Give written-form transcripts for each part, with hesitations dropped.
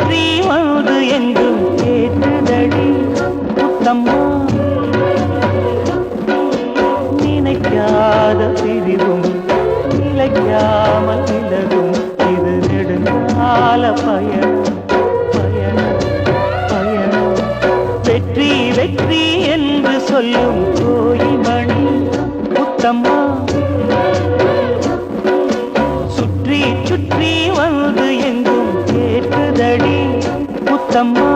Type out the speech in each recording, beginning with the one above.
வெற்றி வந்து எங்கும் கேட்டுதடி முத்தம்மா. நினைக்காத பிரிவும் நிலைக்காமல் விலகும் இது நெடுங்கால பயணம் பயணம் பயணம். வெற்றி வெற்றி என்று சொல்லும் கோயில் மணி முத்தம்மா. சுற்றி சுற்றி வந்து எங்கும் கேட்டுதடி முத்தம்மா.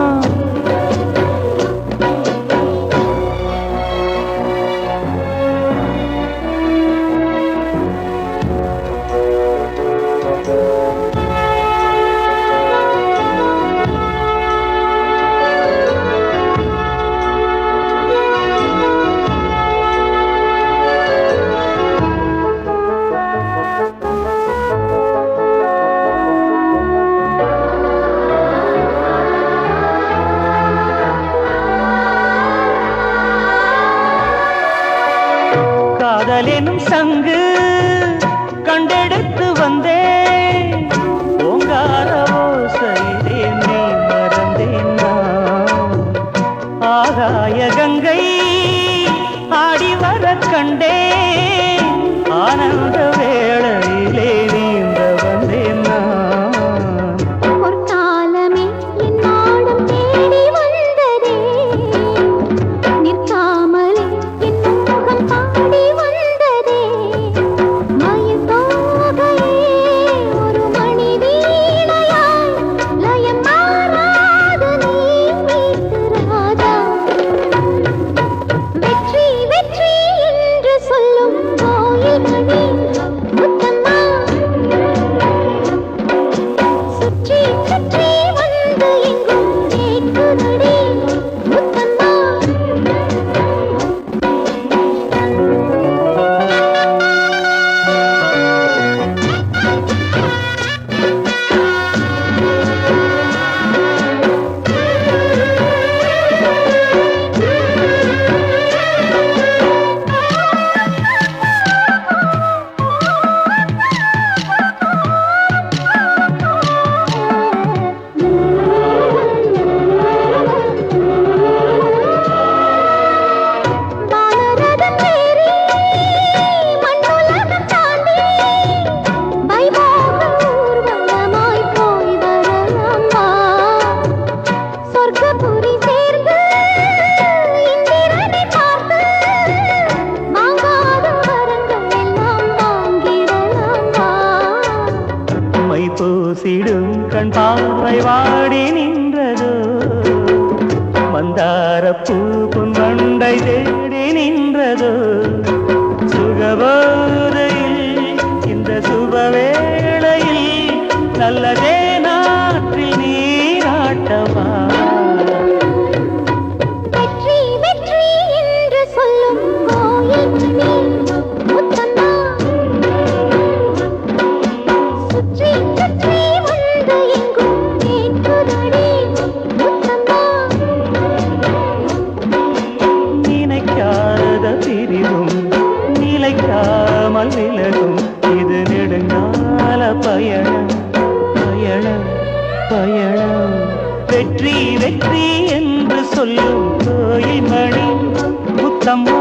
காதலெனும் சங்கு கண்டெடுத்து வந்தேன் ஓங்கார ஓசையிலே நீ மறந்தேன் நான். ஆகாய கங்கை ஆடி வர கண்டேன் ஆனந்த வேளையிலே நீந்த வந்தேன் நான். பூசிடும் கண் பார்வை வாடி நின்றதோ மந்தார பூ புன்வண்டை தேடி நின்றதோ. சுகபோதையில் இந்த சுபவேளையில் நல்லதே நாற்றில் நீராட்டமா. வெற்றி வெற்றி என்று சொல்லும் கோயில் முத்தம்மா. சுற்றி சுற்றி வந்து எங்கும் கேட்குதடி முத்தம்மா. நினைக்காத பிரிவும் நிலைக்காமல் விலகும் இது நெடுங்கால பயணம் பயணம் பயணம். வெற்றி வெற்றி என்று சொல்லும் கோயில் மணி முத்தம்மா.